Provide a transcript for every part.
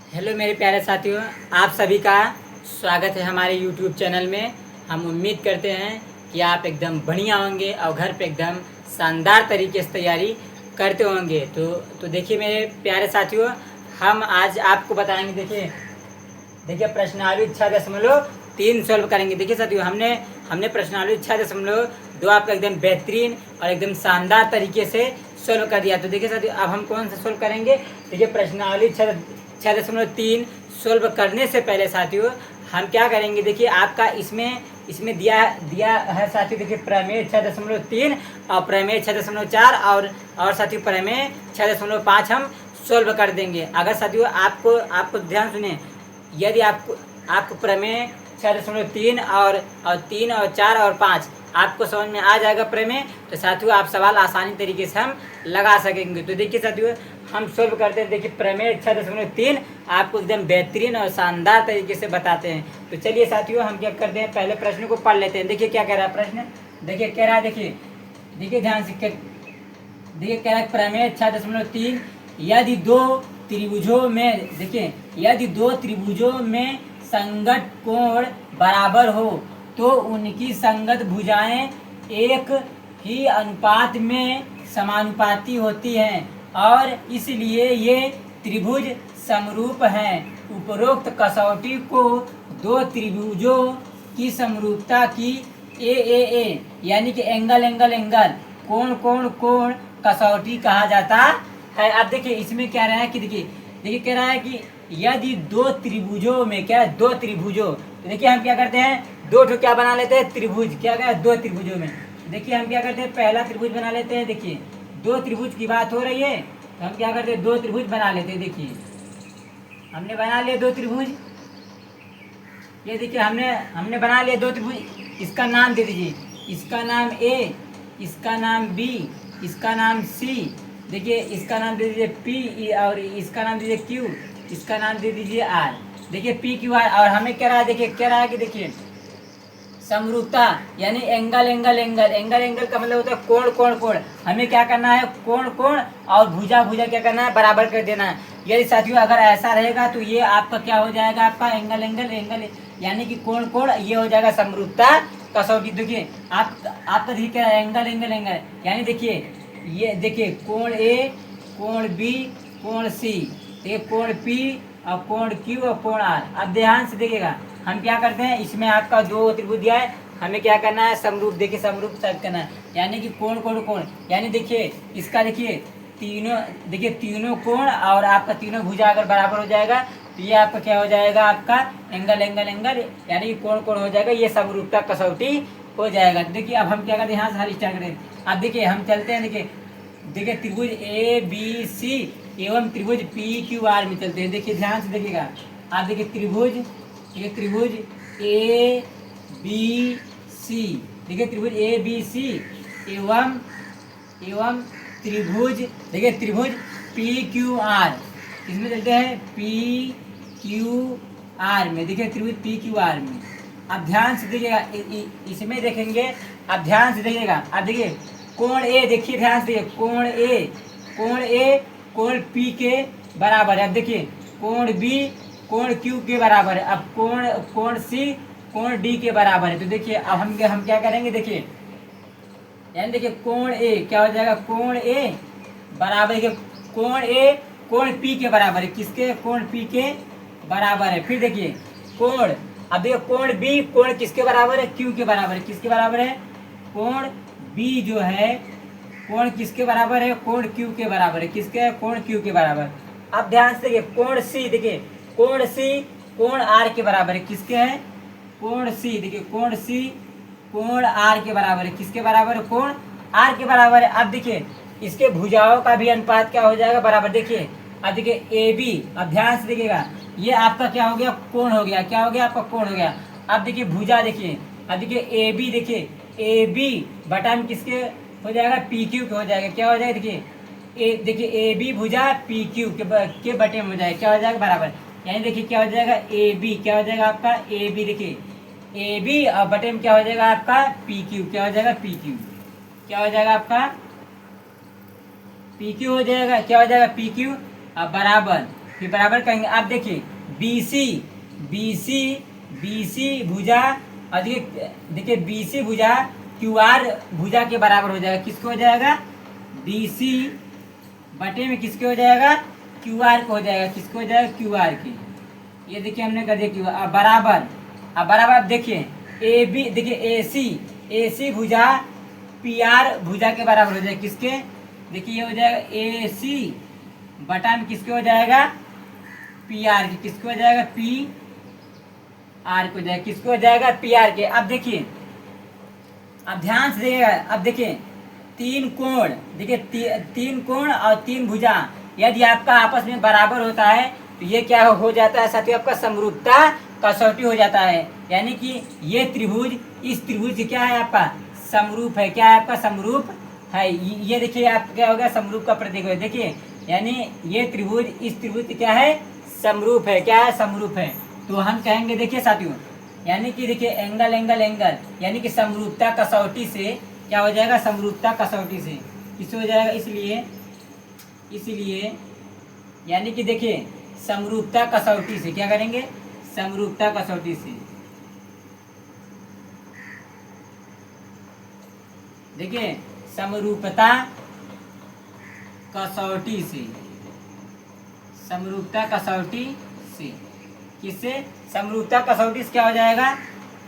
Hello मेरे प्यारे साथियों, आप सभी का स्वागत है हमारे यूट्यूब चैनल में। हम उम्मीद करते हैं कि आप एकदम बढ़िया होंगे और घर पे एकदम शानदार तरीके से तैयारी करते होंगे। तो देखिए मेरे प्यारे साथियों, हम आज आपको बताएंगे। देखिए देखिए प्रश्नावली 6.3 सॉल्व करेंगे। देखिए साथियों, हमने हमने प्रश्नावली 6.2 आपका एकदम बेहतरीन और एकदम शानदार तरीके से सॉल्व कर दिया। तो देखिए साथियों, अब हम कौन सा सॉल्व करेंगे। देखिए प्रश्नावली 6.3 सॉल्व करने से पहले साथियों हम क्या करेंगे। देखिए आपका इसमें इसमें दिया दिया है साथियों। देखिए प्रमेय 6.3 और प्रमेय 6.4 और साथियों प्रमेय 6.5 हम सॉल्व कर देंगे। अगर साथियों आपको आपको ध्यान सुने, यदि आपको प्रमेय 6.3 और 3 और 4 और 5 आपको समझ में आ जाएगा प्रमेय, तो साथियों आप सवाल आसानी तरीके से हम लगा सकेंगे। तो देखिए साथियों, हम सॉल्व करते हैं। देखिए प्रमेय 6.3 आपको एकदम बेहतरीन और शानदार तरीके से बताते हैं। तो चलिए साथियों, हम क्या करते हैं, पहले प्रश्न को पढ़ लेते हैं। देखिए क्या कह रहा है प्रश्न। देखिए कह रहा है, देखिए ध्यान से देखिए कह रहा है प्रमेय 6.3, यदि दो त्रिभुजों में देखिए यदि दो त्रिभुजों में संगत कोण बराबर हो तो उनकी संगत भुजाएं एक ही अनुपात में समानुपाती होती हैं और इसलिए ये त्रिभुज समरूप हैं। उपरोक्त कसौटी को दो त्रिभुजों की समरूपता की ए यानी कि एंगल कोण कसौटी कहा जाता है। अब देखिए इसमें क्या रहा है कि देखिए कह रहा है कि यदि दो त्रिभुजों में क्या है, दो त्रिभुजों, तो देखिए हम क्या करते हैं, दो ठो क्या बना लेते हैं, त्रिभुज। क्या क्या दो त्रिभुजों में देखिए हम क्या करते हैं, पहला त्रिभुज बना लेते हैं। देखिए दो त्रिभुज की बात हो रही है, तो हम क्या करते हैं, दो त्रिभुज बना लेते हैं। देखिए हमने बना लिया दो त्रिभुज। ये देखिए हमने बना लिया दो त्रिभुज। इसका नाम दे दीजिए, इसका नाम ए, इसका नाम बी, इसका नाम सी। देखिए इसका नाम दे दीजिए पी और इसका नाम दीजिए क्यू, इसका नाम दे दीजिए आर। देखिए पी क्यू आर। और हमें क्या रहा है, देखिए क्या रहा है कि देखिए समरूपता यानी एंगल का मतलब होता है कोण। हमें क्या करना है, कोण और भुजा क्या करना है, बराबर कर देना है। यदि साथियों अगर ऐसा रहेगा तो ये आपका क्या हो जाएगा, आपका एंगल यानी कि कोण ये हो जाएगा समरूपता कसौटी। देखिए आपका देखिए क्या एंगल यानी देखिए ये देखिए कोण ए, कोण बी, कोण सी, कोण पी और कोण क्यू और कोण आर। अब ध्यान से देखिएगा हम क्या करते हैं, इसमें आपका दो त्रिभुज दिया है, हमें क्या करना है, समरूप। देखिए समरूप साबित करना है यानी कि कोण यानी देखिए इसका देखिए तीनों कोण और आपका तीनों भुजा अगर बराबर हो जाएगा तो ये आपका क्या हो जाएगा, आपका एंगल यानी कि कोण हो जाएगा। ये समरूपता कसौटी हो जाएगा। तो देखिए अब हम क्या करते हैं, यहाँ से हर स्टार्ट करें। अब देखिए हम चलते हैं। देखिए त्रिभुज ए बी सी एवं त्रिभुज पी क्यू आर में चलते हैं। देखिए ध्यान से देखिएगा। आप देखिए त्रिभुज ए बी सी, देखिए त्रिभुज ए बी सी एवं त्रिभुज देखिए त्रिभुज पी क्यू आर, इसमें चलते हैं पी क्यू आर में। देखिए त्रिभुज पी क्यू आर में अब ध्यान से देखिएगा, इसमें देखेंगे। अब ध्यान से देखिएगा। अब देखिए कोण ए, देखिए ध्यान से देखिए कोण ए कोण पी के बराबर है। अब देखिए कोण बी कोण क्यू के बराबर है। अब कोण सी कोण डी के बराबर है। तो देखिए अब हम क्या करेंगे, देखिए यानी देखिए कोण ए क्या हो जाएगा, कोण ए बराबर है कोण ए कोण पी के बराबर है। किसके, कोण पी के बराबर है। फिर देखिए कोण, अब देखिए कोण बी कोण किसके बराबर है, क्यू के बराबर है। किसके बराबर है, कोण बी जो है कोण किसके बराबर है, कोण क्यू के बराबर है। किसके, कोण क्यू के बराबर। अब ध्यान से देखिए कोण सी, देखिए कोण सी कोण आर के बराबर है। किसके है, कोण सी, देखिए कोण सी कोण आर के बराबर है। किसके बराबर है, कोण आर के बराबर है। अब देखिए इसके भुजाओं का भी अनुपात क्या हो जाएगा, बराबर। देखिए अब देखिए ए बी, अब ध्यान से देखिएगा ये आपका क्या हो गया, कोण हो गया। क्या हो गया, आपका कोण हो गया। अब देखिए भुजा देखिए, अब देखिए ए बी, देखिए ए बी बटा में किसके हो जाएगा, पी क्यू के हो जाएगा। क्या हो जाएगा, देखिए ए बी भुजा पी क्यू के बटे में हो जाएगा। क्या हो जाएगा, बराबर। यानी देखिए क्या हो जाएगा, ए बी क्या हो जाएगा आपका, ए बी देखिए ए बी और बटे में क्या हो जाएगा आपका पी क्यू। क्या हो जाएगा, पी क्यू क्या हो जाएगा आपका पी क्यू हो जाएगा। क्या हो जाएगा, पी क्यू अब बराबर। फिर बराबर करेंगे। अब देखिए BC BC BC भुजा, और देखिए BC भुजा QR भुजा के बराबर हो जाएगा। किसको हो जाएगा? BC बटे में किसके हो जाएगा? QR को हो जाएगा। किसको हो जाएगा? QR के। ये देखिए हमने कर दिया QR। अब बराबर, अब देखिए AB, देखिए AC भुजा PR भुजा के बराबर हो जाएगा। किसके? देखिए ये हो जाएगा AC बटा में किसके हो जाएगा? PR के। किसको हो जाएगा? PR को जाएगा। किसको हो जाएगा? PR के। अब देखिए, अब ध्यान से देखिएगा। अब देखिए तीन कोण, देखिए तीन कोण और तीन भुजा यदि आपका आपस में बराबर होता है तो ये क्या हो जाता है साथियों? आपका समरूपता कसौटी हो जाता है। यानी कि ये त्रिभुज इस त्रिभुज से क्या है? आपका समरूप है। क्या है? आपका समरूप है। ये देखिए आप क्या होगा? समरूप का प्रतीक है। देखिए यानी ये त्रिभुज इस त्रिभुज से क्या है? समरूप है। क्या है? समरूप है। तो हम कहेंगे देखिए साथियों, यानी कि देखिए एंगल एंगल एंगल, यानी कि समरूपता कसौटी से क्या हो जाएगा? समरूपता कसौटी से किससे हो जाएगा? इसलिए यानी कि देखिए समरूपता कसौटी से क्या करेंगे? समरूपता कसौटी से। देखिए समरूपता कसौटी से, समरूपता कसौटी से। किससे? समरूपता कसौटी से क्या हो जाएगा?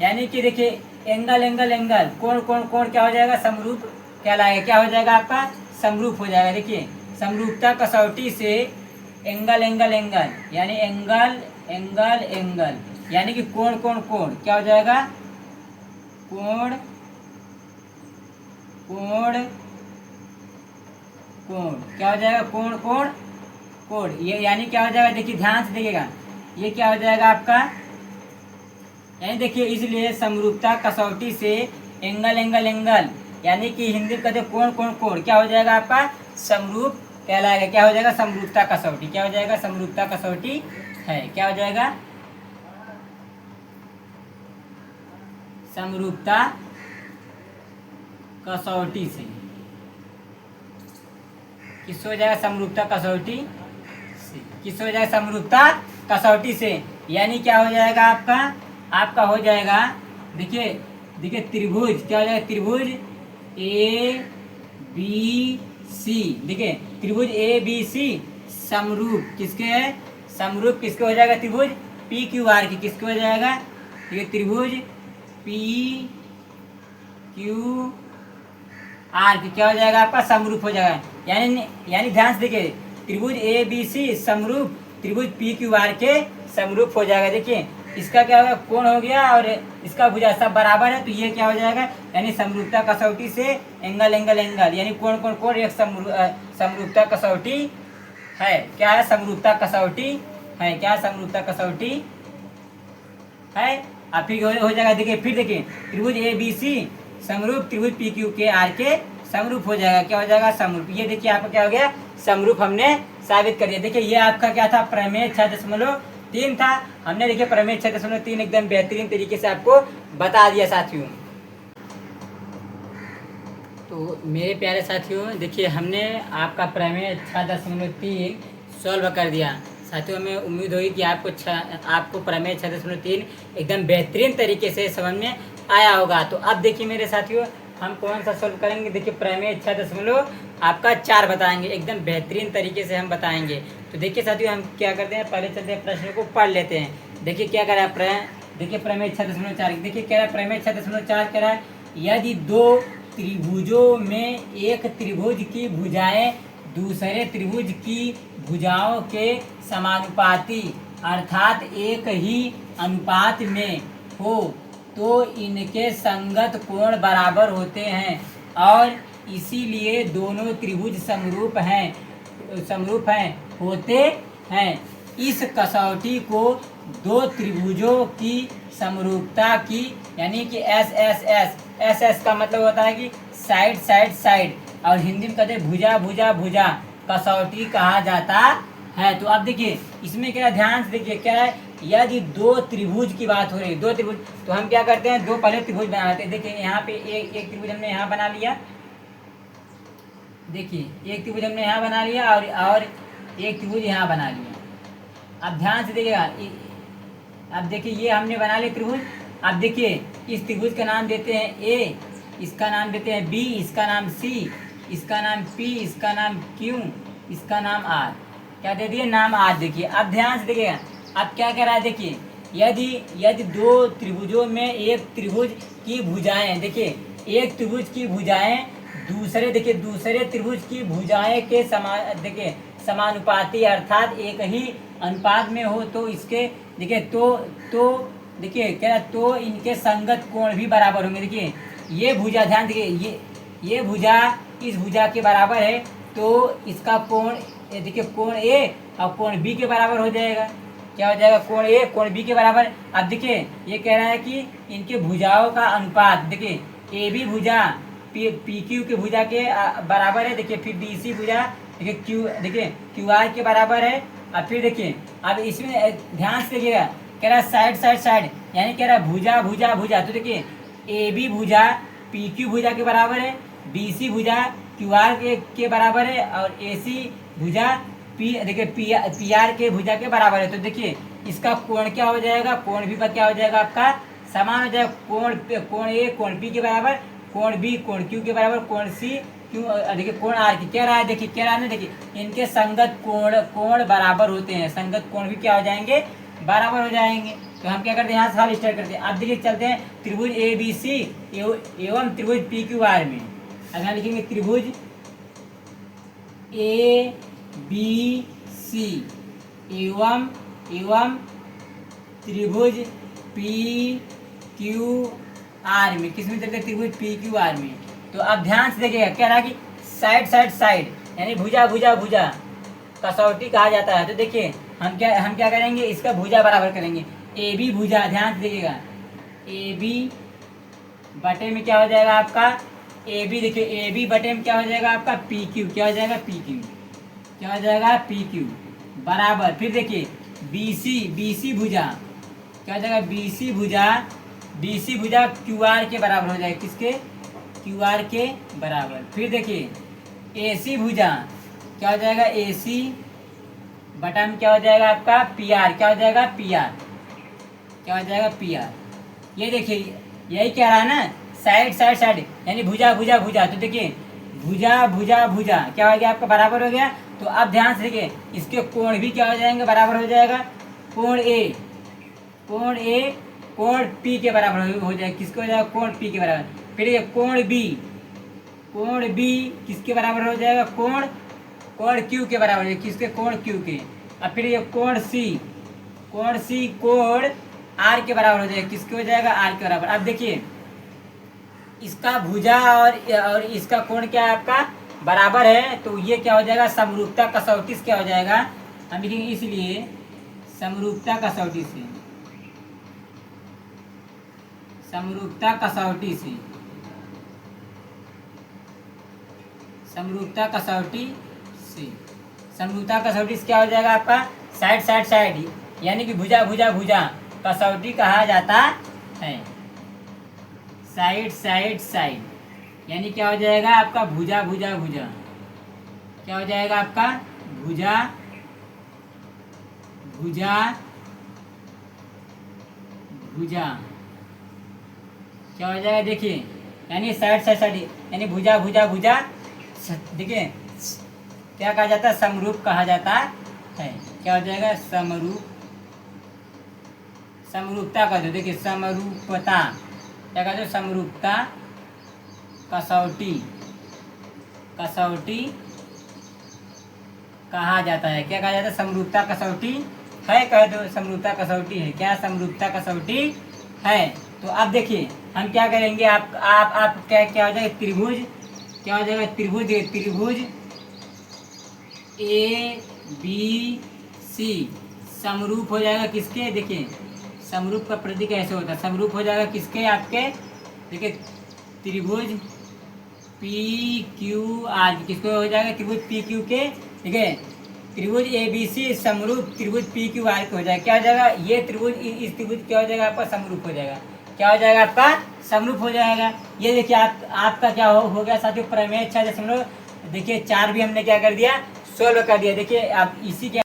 यानी कि देखिए एंगल एंगल एंगल, कोण कोण कोण क्या हो जाएगा? समरूप कहलाएगा। क्या हो जाएगा? आपका समरूप हो जाएगा। देखिए समरूपता कसौटी से एंगल एंगल एंगल, यानी एंगल एंगल एंगल, यानी कि कोण कोण कोण क्या हो जाएगा? कोण कोण कोण क्या हो जाएगा? कोण कोण कोण। ये यानी क्या हो जाएगा? देखिए ध्यान से देखिएगा, ये क्या हो जाएगा आपका? यानी देखिए इसलिए समरूपता कसौटी से एंगल एंगल एंगल, यानी कि हिंदी में कहते कोण कोण कोण क्या हो जाएगा? आपका समरूप कहलाएगा। क्या हो जाएगा? समरूपता कसौटी। क्या हो जाएगा? समरूपता कसौटी है। क्या हो जाएगा? समरूपता कसौटी से। किस हो जाएगा? समरूपता कसौटी से। किस हो जाएगा? समरूपता कसौटी से। यानी क्या हो जाएगा आपका? आपका हो जाएगा देखिए, देखिए त्रिभुज क्या हो जाएगा? त्रिभुज ABC, देखिए त्रिभुज ABC समरूप किसके है? समरूप किसके हो जाएगा? त्रिभुज PQR के। किसके हो जाएगा? ये त्रिभुज PQR के क्या हो जाएगा? आपका समरूप हो जाएगा। यानी ध्यान से देखिए त्रिभुज ABC समरूप त्रिभुज PQR के समरूप हो जाएगा। देखिए इसका क्या होगा? कोण हो गया और इसका भुजा सब बराबर है, तो ये क्या हो जाएगा? यानी समरूपता कसौटी से एंगल एंगल एंगल, यानी कोण कोण कोण एक समरूपता कसौटी है। क्या है? समरूपता कसौटी है। क्या है? समरूपता कसौटी है। अब फिर हो जाएगा। देखिए फिर देखिए त्रिभुज ABC समरूप त्रिभुज PQR के समरूप हो जाएगा। क्या हो जाएगा? समरूप। ये देखिए आपका क्या हो गया? समरूप हमने साबित कर दिया। देखिए ये आपका क्या था? प्रमेय 6.3 था। हमने देखिए प्रमेय 6.3 एकदम बेहतरीन तरीके से आपको बता दिया साथियों। तो मेरे प्यारे साथियों देखिए हमने आपका प्रमेय 6.3 सॉल्व कर दिया। साथियों हमें उम्मीद होगी कि आपको प्रमेय 6.3 एकदम बेहतरीन तरीके से समझ में आया होगा। तो अब देखिए मेरे साथियों हम कौन सा सॉल्व करेंगे? देखिए प्रमेय 6.4 बताएंगे, एकदम बेहतरीन तरीके से हम बताएंगे। तो देखिए साथियों हम क्या करते हैं, पहले चलते हैं प्रश्न को पढ़ लेते हैं। देखिए क्या कह रहा है देखिए प्रमेय 6.4, देखिए कह रहा है प्रमेय 6.4 कह रहा है यदि दो त्रिभुजों में एक त्रिभुज की भुजाएं दूसरे त्रिभुज की भुजाओं के समानुपाती अर्थात एक ही अनुपात में हो तो इनके संगत कोण बराबर होते हैं और इसीलिए दोनों त्रिभुज समरूप हैं होते हैं। इस कसौटी को दो त्रिभुजों की समरूपता की, यानी कि एस का मतलब होता है कि साइड साइड साइड, और हिंदी में कहते हैं भुजा भुजा भुजा कसौटी कहा जाता है। तो अब देखिए इसमें क्या ध्यान से देखिए क्या है, यदि दो त्रिभुज की बात हो रही है, दो त्रिभुज, तो हम क्या करते हैं? दो पहले त्रिभुज बना लेते हैं। देखिए यहाँ पे एक त्रिभुज हमने यहाँ बना लिया। देखिए एक त्रिभुज हमने यहाँ बना लिया और एक त्रिभुज यहाँ बना लिया। अब ध्यान से देखिएगा, अब देखिए ये हमने बना लिया त्रिभुज। अब देखिए इस त्रिभुज का नाम देते हैं ए, इसका नाम देते हैं बी, इसका नाम सी, इसका नाम पी, इसका नाम क्यू, इसका नाम आर। क्या दे दिए? नाम आर। देखिए अब ध्यान से देखिएगा, अब क्या कह रहा है, देखिए यदि यदि दो त्रिभुजों में एक त्रिभुज की भुजाएं, देखिए एक त्रिभुज की भुजाएं दूसरे त्रिभुज की भुजाएं के समान, देखिए समानुपाती अर्थात एक ही अनुपात में हो तो इसके देखिए तो देखिए क्या, तो इनके संगत कोण भी बराबर होंगे। देखिए ये भुजा, ध्यान देखिए ये भुजा इस भुजा के बराबर है तो इसका कोण, देखिए कोण ए और कोण बी के बराबर हो जाएगा। क्या हो जाएगा? कोण ए कोण बी के बराबर। अब देखिए ये कह रहा है कि इनके भुजाओं का अनुपात, देखिए ए बी भुजा पी क्यू के भुजा के बराबर है। देखिए फिर डी सी भुजा देखिए क्यू आर के बराबर है। अब फिर देखिए अब इसमें ध्यान से देखिएगा, कह रहा है साइड यानी कह रहा है भुजा। तो देखिए ए बी भुजा पी क्यू भुजा के बराबर है, बी सी भुजा क्यू आर के बराबर है और ए सी भुजा देखिए पी आर के भुजा के बराबर है। तो देखिए इसका कोण क्या हो जाएगा? कोण भी क्या हो जाएगा? आपका समान हो जाएगा। कोण ए कोण बी के बराबर, कोण बी कोण क्यू के बराबर, कोण सी क्यू देखिए कोण आर की। क्या रहा है? देखिए क्या रहा है ना, देखिए इनके संगत कोण बराबर होते हैं, संगत कोण भी क्या हो जाएंगे? बराबर हो जाएंगे। तो हम क्या करते हैं, यहाँ सवाल स्टार्ट करते हैं। अब देखिए चलते हैं त्रिभुज ए बी सी एवं त्रिभुज पी क्यू आर में। अब यहाँ लिखेंगे त्रिभुज ए बी सी एवं त्रिभुज पी क्यू आर में। किस में चलते हैं? त्रिभुज पी क्यू आर में। तो अब ध्यान से देखिएगा, क्या रहा कि साइड यानी भुजा कसौटी कहा जाता है। तो देखिए हम क्या करेंगे, इसका भुजा बराबर करेंगे। ए बी भुजा, ध्यान से देखिएगा, ए बी बटे में क्या हो जाएगा आपका? ए बी, देखिए ए बी बटे में क्या हो जाएगा आपका? P Q. क्या हो जाएगा? P Q. क्या हो जाएगा? पी क्यू बराबर। फिर देखिए बी सी भुजा, क्या हो जाएगा? बी सी भुजा क्यू आर के बराबर हो जाएगा। किसके? क्यू आर के बराबर। फिर देखिए ए सी भुजा, क्या हो जाएगा? ए सी बटा में क्या हो जाएगा आपका? P R. क्या हो जाएगा? P R. क्या हो जाएगा? P R. ये देखिए यही कह रहा है ना, साइड यानी भुजा। तो देखिए भुजा क्या हो गया आपका? बराबर हो गया। तो अब ध्यान से देखिए इसके कोण भी क्या हो जाएंगे? बराबर हो जाएगा। कोण ए कोण पी के बराबर हो जाएगा। किसके हो जाएगा? कोण पी के बराबर। फिर ये कोण बी किसके बराबर हो जाएगा? कोण क्यू के बराबर है। किसके? कोण क्यू के। अब फिर ये कोण सी कोण आर के बराबर हो जाएगा। किसके हो जाएगा? आर के बराबर। अब देखिए इसका भुजा और इसका कोण क्या है आपका? बराबर है। तो ये क्या हो जाएगा? समरूपता कसौटी से क्या हो जाएगा? हम लिखेंगे इसलिए समरूपता कसौटी से समरूपता कसौटी से क्या हो जाएगा आपका? साइड यानी कि भुजा कसौटी कहा जाता है। साइड यानी क्या हो जाएगा आपका? भुजा क्या हो जाएगा आपका? भुजा क्या हो जाएगा? देखिए यानी साइड यानी भुजा देखिए क्या कहा जाता है? समरूप कहा जाता है। क्या हो जाएगा? समरूपता का दो, देखिए समरूपता क्या कहते हो? समरूपता कसौटी कहा जाता है। क्या कहा जाता है? समरूपता कसौटी है। कह दो समरूपता कसौटी है। क्या समरूपता कसौटी है? तो अब देखिए हम क्या करेंगे, आप क्या हो जाएगा? त्रिभुज क्या हो जाएगा? त्रिभुज ए बी सी समरूप हो जाएगा। किसके? देखिए समरूप का प्रतीक ऐसे होता है। समरूप हो जाएगा किसके? आपके देखिए त्रिभुज पी क्यू आर। किसको हो जाएगा? त्रिभुज पी क्यू के। ठीक है, त्रिभुज ए बी सी समरूप त्रिभुज पी क्यू आर के हो जाएगा। क्या हो जाएगा? ये त्रिभुज इस त्रिभुज क्या हो जाएगा आपका? समरूप हो जाएगा। क्या हो जाएगा आपका? समरूप हो जाएगा। ये देखिए आपका क्या हो गया साथियों? प्रमेय 6.4 देखिए 4 भी हमने क्या कर दिया? सोल्व कर दिया। देखिए आप इसी के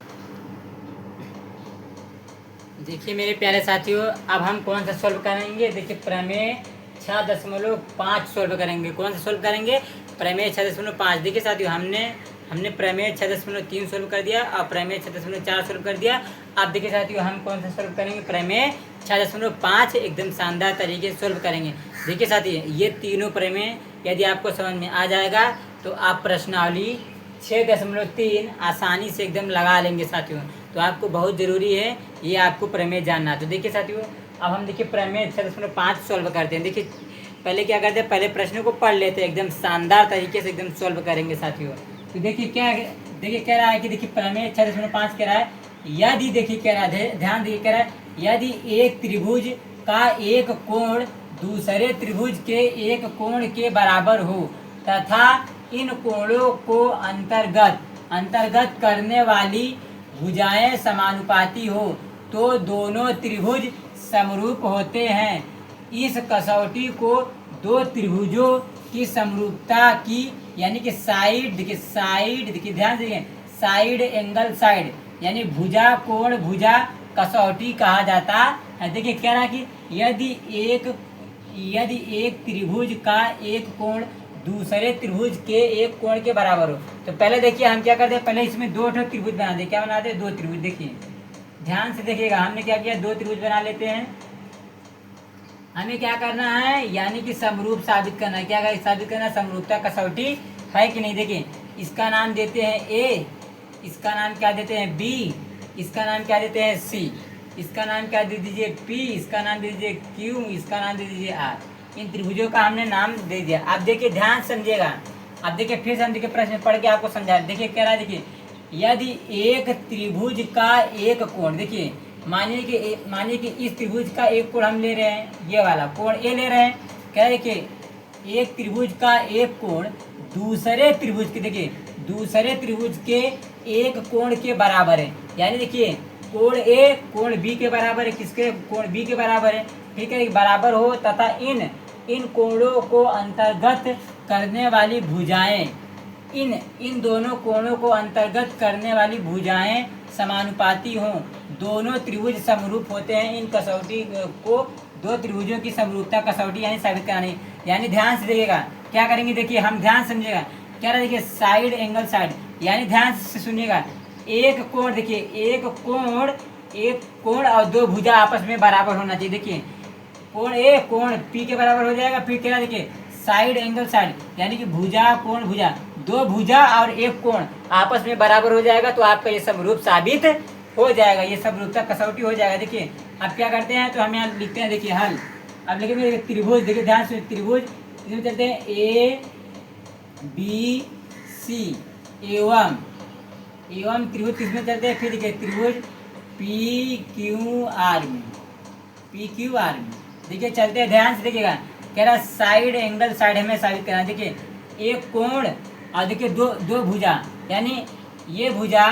देखिए मेरे प्यारे साथियों, अब हम कौन सा सॉल्व करेंगे। देखिए प्रमेय 6.5 सॉल्व करेंगे। कौन सा सॉल्व करेंगे? प्रमेय 6.5। देखिए साथियों, हमने प्रमेय 6.3 सॉल्व कर दिया और प्रमेय 6.4 सॉल्व कर दिया। अब देखिए साथियों, हम कौन सा सॉल्व करेंगे? प्रमेय 6.5 एकदम शानदार तरीके से सॉल्व करेंगे। देखिए साथियों, ये तीनों प्रमेय यदि आपको समझ में आ जाएगा तो आप प्रश्नावली 6.3 आसानी से एकदम लगा लेंगे साथियों। तो आपको बहुत ज़रूरी है ये आपको प्रमेय जानना। तो देखिए साथियों, अब हम देखिए प्रमेय 6.5 सॉल्व करते हैं। देखिए पहले क्या करते हैं, पहले प्रश्नों को पढ़ लेते हैं, एकदम शानदार तरीके से एकदम सॉल्व करेंगे साथियों। तो देखिए कह रहा है कि देखिए प्रमेय 6.5 कह रहा है, यदि देखिए कह रहा है, ध्यान देखिए कह रहा है, यदि एक त्रिभुज का एक कोण दूसरे त्रिभुज के एक कोण के बराबर हो तथा इन कोणों को अंतर्गत करने वाली भुजाएं समानुपाती हो तो दोनों त्रिभुज समरूप होते हैं। इस कसौटी को दो त्रिभुजों की समरूपता की यानी कि देखिए ध्यान से साइड एंगल साइड यानी भुजा कोण भुजा कसौटी कहा जाता है। देखिए कह रहा है कि यदि एक त्रिभुज का एक कोण दूसरे त्रिभुज के एक कोण के बराबर हो तो पहले देखिए हम क्या करते हैं, पहले इसमें दो त्रिभुज बना दे। क्या बनाते हैं? दो त्रिभुज। देखिए ध्यान से देखिएगा, हमने क्या किया, दो त्रिभुज बना लेते हैं। हमें क्या करना है, यानी कि समरूप साबित करना है। क्या साबित करना है? समरूपता कसौटी है कि नहीं। देखिए इसका नाम देते हैं ए, इसका नाम क्या देते हैं बी, इसका नाम क्या देते हैं सी, इसका नाम क्या दे दीजिए पी, इसका नाम दे दीजिए क्यू, इसका नाम दे दीजिए आर। इन त्रिभुजों का हमने नाम दे दिया। अब देखिए ध्यान समझिएगा, अब देखिए फिर से हम देखिए प्रश्न पढ़ के आपको समझा। देखिए कह रहा है, देखिए यदि एक त्रिभुज का एक कोण, देखिए मानिए कि इस त्रिभुज का एक कोण हम ले रहे हैं, ये वाला कोण ए ले रहे हैं। कह रहे कि एक त्रिभुज का एक कोण दूसरे त्रिभुज के, देखिए दूसरे त्रिभुज के एक कोण के बराबर है। यानी देखिए कोण ए कोण बी के बराबर है। किसके? कोण बी के बराबर है। ठीक है, बराबर हो तथा इन कोणों को अंतर्गत करने वाली भुजाएं, इन दोनों कोणों को अंतर्गत करने वाली भुजाएं समानुपाती हों, दोनों त्रिभुज समरूप होते हैं। इन कसौटी को दो त्रिभुजों की समरूपता कसौटी यानी साबित करानी। यानी ध्यान से देखिएगा क्या करेंगे, देखिए हम ध्यान समझिएगा। क्या रहा, देखिए साइड एंगल साइड यानी ध्यान से सुनिएगा, एक कोण, देखिए एक कोण और दो भुजा आपस में बराबर होना चाहिए। देखिए कोण ए कोण पी के बराबर हो जाएगा। फिर क्या देखिए साइड एंगल साइड यानी कि भुजा कोण भुजा, दो भुजा और एक कोण आपस में बराबर हो जाएगा तो आपका ये समरूप साबित हो जाएगा, ये समरूपता कसौटी हो जाएगा। देखिए अब क्या करते हैं, तो हम यहाँ लिखते हैं, देखिए हल। अब लिखेंगे त्रिभुज, देखिए ध्यान से त्रिभुज इसमें चलते हैं ए बी सी एवं त्रिभुज किसमें चलते हैं, फिर देखिए त्रिभुज पी क्यू आर में, देखिए चलते हैं। ध्यान से देखिएगा, कह रहा साइड एंगल साइड हमें साबित करना है। देखिए एक कोण और देखिए दो भुजा, यानी ये भुजा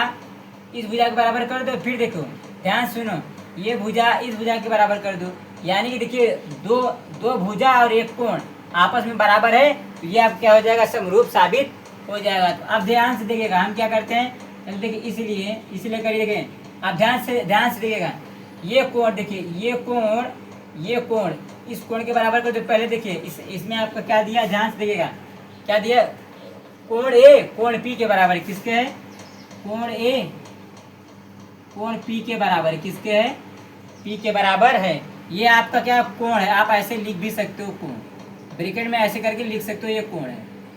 इस भुजा के बराबर कर दो। फिर देखो ध्यान सुनो, ये भुजा इस भुजा के बराबर कर दो, यानी कि देखिए दो भुजा और एक कोण आपस में बराबर है, तो ये अब क्या हो जाएगा, समरूप साबित हो जाएगा। तो अब ध्यान से देखिएगा हम क्या करते हैं, देखिए इसलिए करिए, देखिए आप ध्यान से देखिएगा, ये कोण, देखिए ये कोण इस कोण के बराबर कर दो। पहले देखिए इसमें आपका क्या दिया, ध्यान से देखिएगा क्या दिया, कोण ए कोण पी के बराबर है। किसके है? कोण ए कोण पी के बराबर है। किसके है? पी के बराबर है। ये आपका क्या कोण है, आप ऐसे लिख भी सकते हो, कोण ब्रैकेट में ऐसे करके लिख सकते हो, ये कोण है।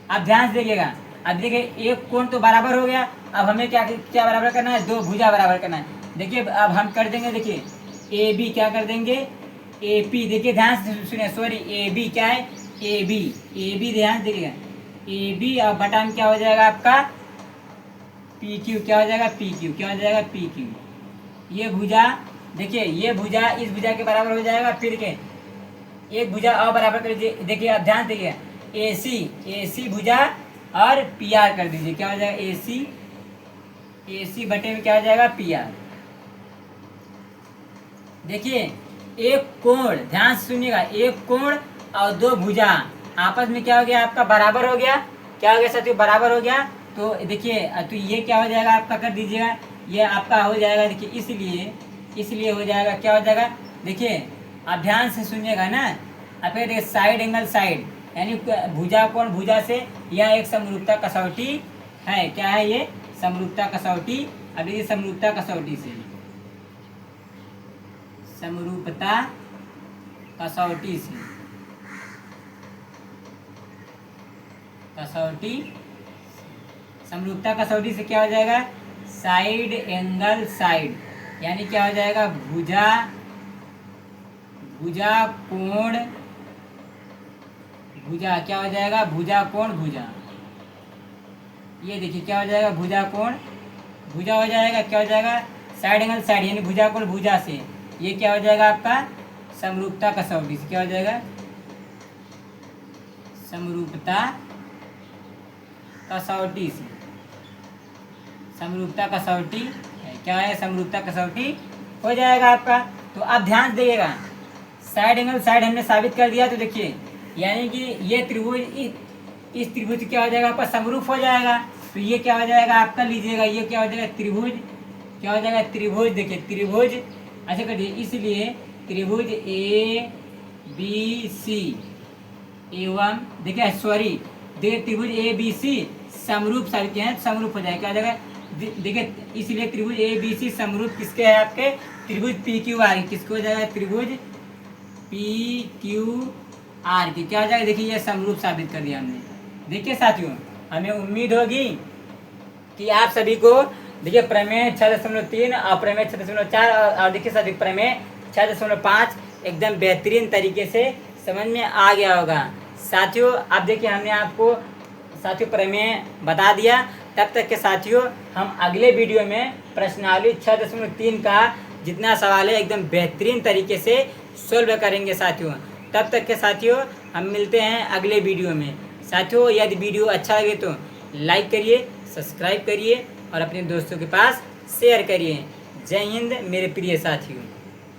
अब ध्यान से देखिएगा, अब देखिए एक कोण तो बराबर हो गया, अब हमें क्या बराबर करना है, दो भुजा बराबर करना है। देखिए अब हम कर देंगे, देखिए ए बी क्या कर देंगे, ए पी, देखिए ध्यान से सुनिए, सॉरी ए बी क्या है, ए बी ध्यान देखिएगा, ए बी और बटा में क्या हो जाएगा आपका पी क्यू, क्या हो जाएगा पी क्यू, क्या हो जाएगा पी क्यू। ये भुजा, देखिए ये भुजा इस भुजा के बराबर हो जाएगा। फिर के एक भुजा और बराबर कर दीजिए, देखिए आप ध्यान देखिए, ए सी भुजा और पी आर कर दीजिए, क्या हो जाएगा ए सी बटे में क्या हो जाएगा पी आर। देखिए एक कोण, ध्यान से सुनिएगा, एक कोण और दो भुजा आपस में क्या हो गया, आपका बराबर हो गया। क्या हो गया साथियों, बराबर हो गया। तो देखिए तो ये क्या हो जाएगा आपका, कर दीजिएगा, ये आपका हो जाएगा। देखिए इसलिए हो जाएगा, क्या हो जाएगा, देखिए आप ध्यान से सुनिएगा ना। अब फिर देखिए साइड एंगल साइड, यानी भुजा कोण भुजा से, यह एक समरूपता कसौटी है। क्या है ये? समरूपता कसौटी। अब ये समरूपता कसौटी से, समरूपता कसौटी से, कसौटी, समरूपता कसौटी से क्या हो जाएगा, साइड एंगल साइड, यानी क्या हो जाएगा, भुजा, भुजा कोण भुजा, क्या हो जाएगा, भुजा कोण भुजा। ये देखिए क्या हो जाएगा, भुजा कोण भुजा हो जाएगा। क्या हो जाएगा, साइड एंगल साइड, यानी भुजा कोण भुजा से, ये क्या हो जाएगा आपका, समरूपता कसौटी से। क्या हो जाएगा, समरूपता कसौटी से, समरूपता कसौटी है। क्या है, समरूपता कसौटी हो जाएगा आपका। तो आप ध्यान दीजिएगा, साइड एंगल साइड हमने साबित कर दिया। तो देखिए यानी कि ये त्रिभुज इस त्रिभुज क्या हो जाएगा आपका, समरूप हो जाएगा। तो ये क्या हो जाएगा आपका, लीजिएगा, ये क्या हो जाएगा, त्रिभुज, क्या हो जाएगा, त्रिभुज। देखिए त्रिभुज ऐसे कर दिए, इसलिए त्रिभुज ए बी सी एवं, देखिए सॉरी, देखिए त्रिभुज ए बी सी समरूप साबित किए हैं, समरूप हो जाएगा। क्या हो जाएगा, देखिए इसलिए त्रिभुज ए बी सी समरूप किसके है, आपके त्रिभुज पी क्यू आर, किसको हो जाएगा, त्रिभुज पी क्यू आर की। क्या हो जाएगा, देखिए ये समरूप साबित कर दिया हमने। देखिए साथियों, हमें उम्मीद होगी कि आप सभी को देखिए प्रमेय 6.3 और प्रमेय 6.4 और देखिए साथियों प्रमेय 6.5 एकदम बेहतरीन तरीके से समझ में आ गया होगा। साथियों अब देखिए हमने आपको साथियों प्रमेय बता दिया। तब तक के साथियों हम अगले वीडियो में प्रश्नावली 6.3 का जितना सवाल है एकदम बेहतरीन तरीके से सोल्व करेंगे साथियों। तब तक के साथियों हम मिलते हैं अगले वीडियो में। साथियों यदि वीडियो अच्छा लगे तो लाइक करिए, सब्सक्राइब करिए और अपने दोस्तों के पास शेयर करिए। जय हिंद मेरे प्रिय साथियों।